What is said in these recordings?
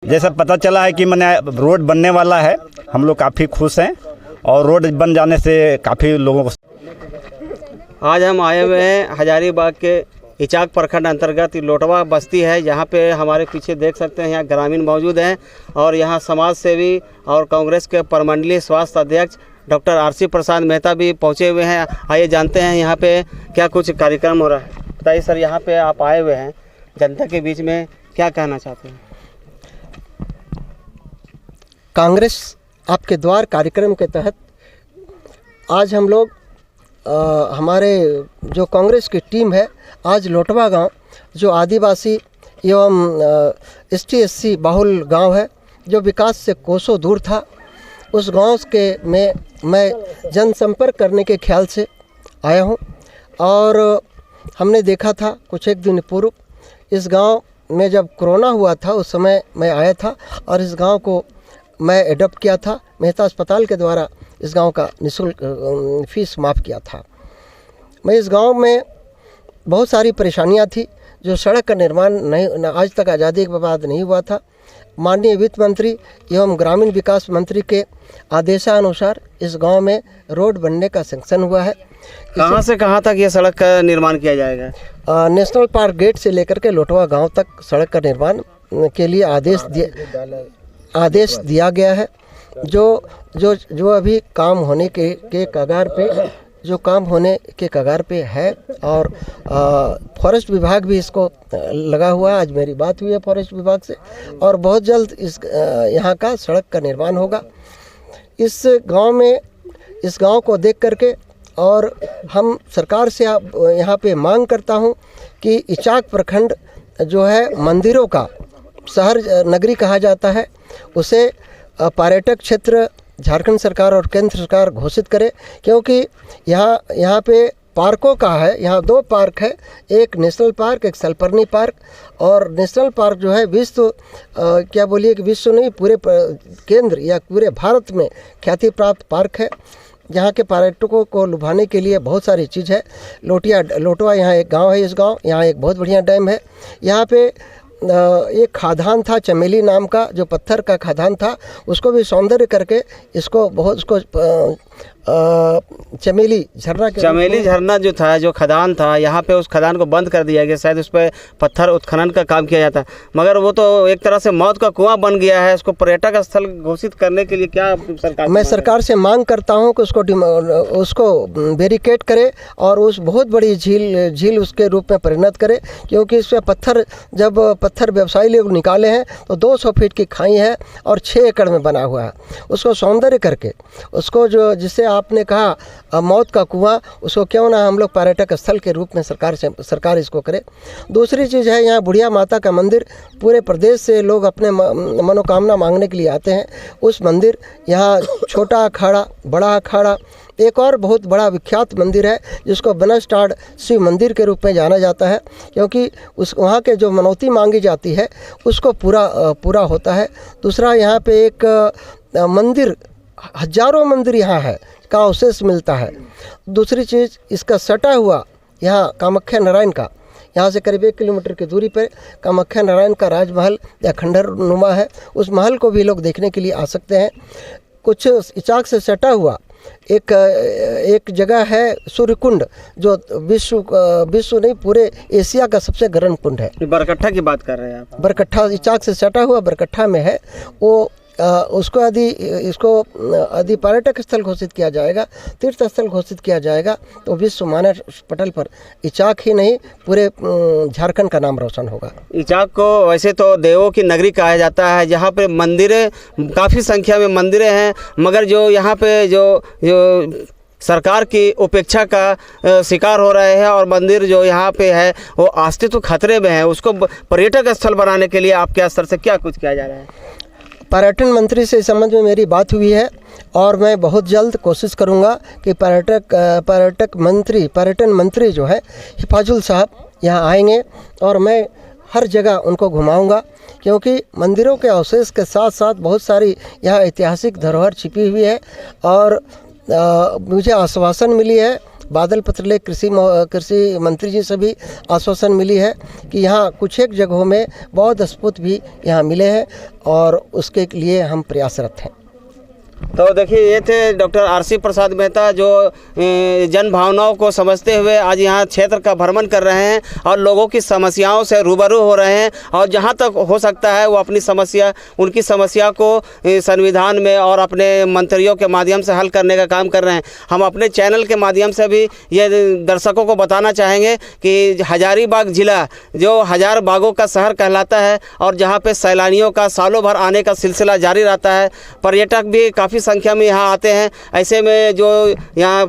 जैसा पता चला है कि मैंने रोड बनने वाला है, हम लोग काफ़ी खुश हैं और रोड बन जाने से काफ़ी लोगों को। आज हम आए हुए हैं हजारीबाग के इचाक प्रखंड अंतर्गत लोटवा बस्ती है, जहाँ पे हमारे पीछे देख सकते हैं यहाँ ग्रामीण मौजूद हैं और यहाँ समाज सेवी और कांग्रेस के प्रमंडलीय स्वास्थ्य अध्यक्ष डॉक्टर आरसी प्रसाद मेहता भी पहुँचे हुए हैं। आइए जानते हैं यहाँ पे क्या कुछ कार्यक्रम हो रहा है। बताइए सर, यहाँ पे आप आए हुए हैं जनता के बीच में, क्या कहना चाहते हैं? कांग्रेस आपके द्वार कार्यक्रम के तहत आज हम लोग हमारे जो कांग्रेस की टीम है आज लोटवा गांव, जो आदिवासी एवं ST/SC बाहुल गांव है, जो विकास से कोसों दूर था, उस गांव के में मैं जनसंपर्क करने के ख्याल से आया हूं। और हमने देखा था कुछ एक दिन पूर्व इस गांव में जब कोरोना हुआ था उस समय मैं आया था और इस गांव को मैं एडॉप्ट किया था। मेहता अस्पताल के द्वारा इस गांव का निःशुल्क फीस माफ़ किया था। मैं इस गांव में बहुत सारी परेशानियां थी, जो सड़क का निर्माण नहीं आज तक आज़ादी के बाद नहीं हुआ था। माननीय वित्त मंत्री एवं ग्रामीण विकास मंत्री के आदेशानुसार इस गांव में रोड बनने का सैंक्शन हुआ है। कहाँ से कहाँ तक ये सड़क का निर्माण किया जाएगा? नेशनल पार्क गेट से लेकर के लोटवा गांव तक सड़क का निर्माण के लिए आदेश दिया गया है। जो अभी काम होने के कगार पे है और फॉरेस्ट विभाग भी इसको लगा हुआ है। आज मेरी बात हुई है फॉरेस्ट विभाग से और बहुत जल्द इस यहाँ का सड़क का निर्माण होगा। इस गांव को देख करके और हम सरकार से यहाँ पे मांग करता हूँ कि इचाक प्रखंड जो है मंदिरों का शहर नगरी कहा जाता है, उसे पर्यटक क्षेत्र झारखंड सरकार और केंद्र सरकार घोषित करे, क्योंकि यहाँ पे पार्कों का है। यहाँ 2 पार्क है, एक नेशनल पार्क, एक सलपर्नी पार्क। और नेशनल पार्क जो है विश्व विश्व नहीं, पूरे केंद्र या पूरे भारत में ख्याति प्राप्त पार्क है। यहाँ के पर्यटकों को लुभाने के लिए बहुत सारी चीज़ है। लोटवा यहाँ एक गांव है। यहाँ एक बहुत बढ़िया डैम है। यहाँ पे एक खादान था चमेली नाम का, जो पत्थर का खादान था, उसको भी सौंदर्य करके चमेली झरना जो था, जो खदान था, यहाँ पे उस खदान को बंद कर दिया गया। शायद उस पर पत्थर उत्खनन का काम किया जाता, मगर वो तो एक तरह से मौत का कुआं बन गया है। उसको पर्यटक स्थल घोषित करने के लिए क्या मैं सरकार से मांग करता हूँ कि उसको बैरिकेड करे और उस बहुत बड़ी झील उसके रूप में परिणत करे, क्योंकि इस पर पत्थर व्यवसायी लोग निकाले हैं तो 200 फीट की खाई है और 6 एकड़ में बना हुआ है। उसको सौंदर्य करके उसको जिसे आपने कहा मौत का कुआं, उसको क्यों ना हम लोग पर्यटक स्थल के रूप में सरकार इसको करे। दूसरी चीज़ है, यहाँ बुढ़िया माता का मंदिर, पूरे प्रदेश से लोग अपने मनोकामना मांगने के लिए आते हैं। उस मंदिर, यहाँ छोटा अखाड़ा, बड़ा अखाड़ा, एक और बहुत बड़ा विख्यात मंदिर है जिसको बनस्टाड शिव मंदिर के रूप में जाना जाता है, क्योंकि वहाँ के जो मनौती मांगी जाती है उसको पूरा होता है। दूसरा, यहाँ पे एक मंदिर, हजारों मंदिर यहाँ है का अवशेष मिलता है। दूसरी चीज़, इसका सटा हुआ यहाँ कामाख्या नारायण का, यहाँ से करीब 1 किलोमीटर की दूरी पर कामाख्या नारायण का राजमहल या खंडर नुमा है। उस महल को भी लोग देखने के लिए आ सकते हैं। कुछ इचाक से सटा हुआ एक जगह है सूर्यकुंड, जो विश्व नहीं पूरे एशिया का सबसे गर्म कुंड है। बरकट्ठा की बात कर रहे हैं आप? बरकट्ठा इचाक से सटा हुआ बरकट्ठा में है। वो उसको यदि पर्यटक स्थल घोषित किया जाएगा, तीर्थ स्थल घोषित किया जाएगा, तो विश्व मानव पटल पर इचाक ही नहीं पूरे झारखंड का नाम रोशन होगा। इचाक को वैसे तो देवों की नगरी कहा जाता है, जहाँ पे मंदिरें, काफ़ी संख्या में मंदिरें हैं, मगर जो यहाँ पे जो सरकार की उपेक्षा का शिकार हो रहे हैं और मंदिर जो यहाँ पे है वो अस्तित्व खतरे में है, उसको पर्यटक स्थल बनाने के लिए आपके स्तर से क्या कुछ किया जा रहा है? पर्यटन मंत्री से इस संबंध में मेरी बात हुई है और मैं बहुत जल्द कोशिश करूंगा कि पर्यटन मंत्री जो है हिफाजुल साहब यहाँ आएंगे और मैं हर जगह उनको घुमाऊंगा, क्योंकि मंदिरों के अवशेष के साथ साथ बहुत सारी यहाँ ऐतिहासिक धरोहर छिपी हुई है। और मुझे आश्वासन मिली है बादल पत्रलेख कृषि मंत्री जी से भी आश्वासन मिली है कि यहाँ कुछ एक जगहों में बहुत स्पुत भी यहाँ मिले हैं और उसके लिए हम प्रयासरत हैं। तो देखिए, ये थे डॉक्टर आरसी प्रसाद मेहता जो जन भावनाओं को समझते हुए आज यहाँ क्षेत्र का भ्रमण कर रहे हैं और लोगों की समस्याओं से रूबरू हो रहे हैं और जहाँ तक हो सकता है वो अपनी उनकी समस्या को संविधान में और अपने मंत्रियों के माध्यम से हल करने का काम कर रहे हैं। हम अपने चैनल के माध्यम से भी ये दर्शकों को बताना चाहेंगे कि हजारीबाग ज़िला जो 1000 बागों का शहर कहलाता है और जहाँ पे सैलानियों का सालों भर आने का सिलसिला जारी रहता है, पर्यटक भी काफ़ी संख्या में यहाँ आते हैं। ऐसे में जो यहाँ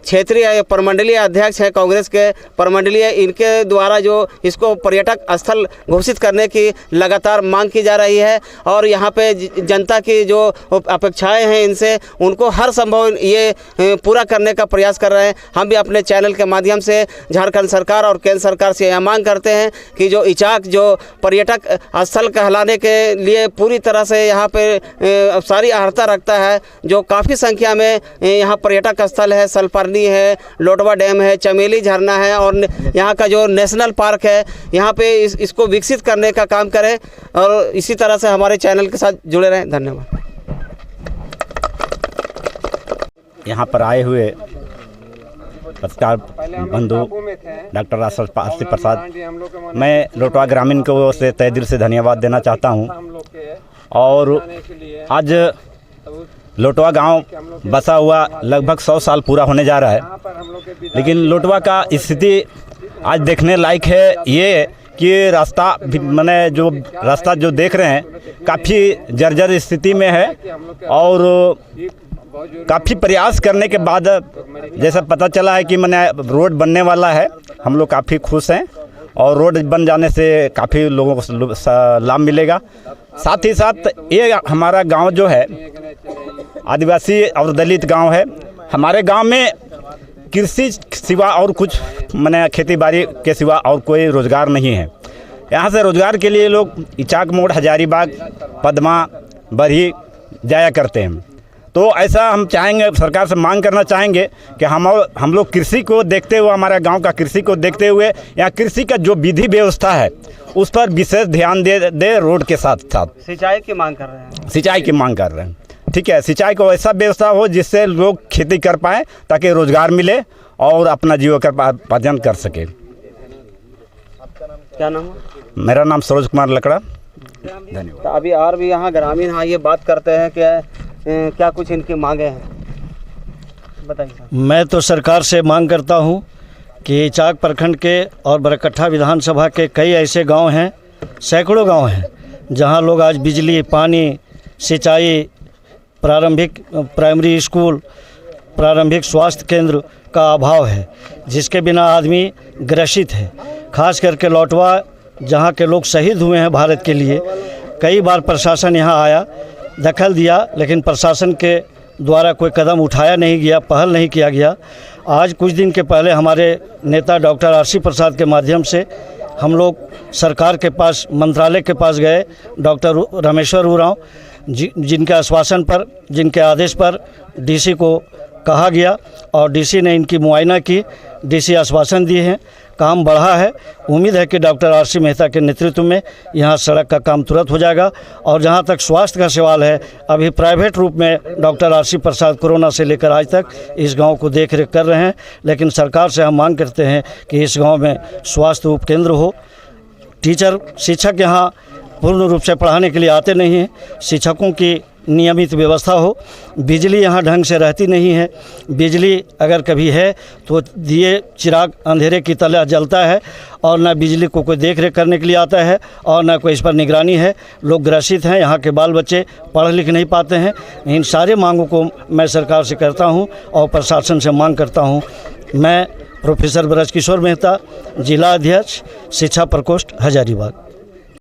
क्षेत्रीय प्रमंडलीय अध्यक्ष हैं कांग्रेस के प्रमंडलीय, इनके द्वारा जो इसको पर्यटक स्थल घोषित करने की लगातार मांग की जा रही है और यहाँ पे जनता की जो अपेक्षाएं हैं इनसे उनको हर संभव ये पूरा करने का प्रयास कर रहे हैं। हम भी अपने चैनल के माध्यम से झारखंड सरकार और केंद्र सरकार से यह मांग करते हैं कि जो इचाक जो पर्यटक स्थल कहलाने के लिए पूरी तरह से यहाँ पे सारी अर्हता रखता है, जो काफ़ी संख्या में यहाँ पर्यटक स्थल है, सलपरनी है, लोटवा डैम है, चमेली झरना है और यहाँ का जो नेशनल पार्क है, यहाँ पे इसको विकसित करने का काम करें और इसी तरह से हमारे चैनल के साथ जुड़े रहें। धन्यवाद। यहाँ पर आए हुए पत्रकार बंधु डॉक्टर आरसी प्रसाद, मैं लोटवा ग्रामीण को ओर से तहे दिल से धन्यवाद देना चाहता हूँ। और आज लोटवा गांव बसा हुआ लगभग 100 साल पूरा होने जा रहा है, लेकिन लोटवा का स्थिति आज देखने लायक है। ये कि रास्ता मैंने जो रास्ता जो देख रहे हैं काफ़ी जर्जर स्थिति में है और काफ़ी प्रयास करने के बाद जैसा पता चला है कि मैंने रोड बनने वाला है। हम लोग काफ़ी खुश हैं और रोड बन जाने से काफ़ी लोगों को लाभ मिलेगा। साथ ही साथ ये हमारा गांव जो है आदिवासी और दलित गांव है। हमारे गांव में कृषि सिवा और कुछ मैंने खेती बाड़ी के सिवा और कोई रोज़गार नहीं है। यहाँ से रोज़गार के लिए लोग इचाक मोड़, हजारीबाग, पदमा, बरही जाया करते हैं। तो ऐसा हम चाहेंगे, सरकार से मांग करना चाहेंगे कि हम लोग कृषि को देखते हुए, हमारे गांव का कृषि को देखते हुए यहाँ कृषि का जो विधि व्यवस्था है उस पर विशेष ध्यान दे रोड के साथ साथ सिंचाई की मांग कर रहे हैं। सिंचाई की मांग कर रहे हैं। ठीक है, सिंचाई को ऐसा व्यवस्था हो जिससे लोग खेती कर पाएँ ताकि रोज़गार मिले और अपना जीविकोपार्जन कर सके। क्या नाम है? मेरा नाम सरोज कुमार लकड़ा। धन्यवाद। तो अभी और भी यहाँ ग्रामीण हाँ ये बात करते हैं कि क्या कुछ इनकी मांगे हैं, बताइए। मैं तो सरकार से मांग करता हूँ कि इचाक प्रखंड के और बरकट्ठा विधानसभा के कई ऐसे गांव हैं, सैकड़ों गांव हैं, जहां लोग आज बिजली, पानी, सिंचाई, प्रारंभिक प्राइमरी स्कूल, प्रारंभिक स्वास्थ्य केंद्र का अभाव है, जिसके बिना आदमी ग्रसित है। खास करके लोटवा जहां के लोग शहीद हुए हैं भारत के लिए, कई बार प्रशासन यहां आया, दखल दिया, लेकिन प्रशासन के द्वारा कोई कदम उठाया नहीं गया, पहल नहीं किया गया। आज कुछ दिन के पहले हमारे नेता डॉक्टर आरसी प्रसाद के माध्यम से हम लोग सरकार के पास, मंत्रालय के पास गए, डॉक्टर रामेश्वर उरांव जिनके आश्वासन पर, जिनके आदेश पर डीसी को कहा गया और डीसी ने इनकी मुआयना की। डीसी आश्वासन दिए हैं, काम बढ़ा है। उम्मीद है कि डॉक्टर आरसी मेहता के नेतृत्व में यहाँ सड़क का काम तुरंत हो जाएगा। और जहाँ तक स्वास्थ्य का सवाल है, अभी प्राइवेट रूप में डॉक्टर आरसी प्रसाद कोरोना से लेकर आज तक इस गांव को देख रेख कर रहे हैं, लेकिन सरकार से हम मांग करते हैं कि इस गांव में स्वास्थ्य उपकेंद्र हो। टीचर, शिक्षक यहाँ पूर्ण रूप से पढ़ाने के लिए आते नहीं हैं, शिक्षकों की नियमित व्यवस्था हो। बिजली यहाँ ढंग से रहती नहीं है, बिजली अगर कभी है तो दिए चिराग अंधेरे की तरह जलता है और न बिजली को कोई देख रेख करने के लिए आता है और न कोई इस पर निगरानी है। लोग ग्रसित हैं, यहाँ के बाल बच्चे पढ़ लिख नहीं पाते हैं। इन सारे मांगों को मैं सरकार से करता हूँ और प्रशासन से मांग करता हूँ। मैं प्रोफेसर ब्रजकिशोर मेहता, जिला अध्यक्ष, शिक्षा प्रकोष्ठ, हजारीबाग।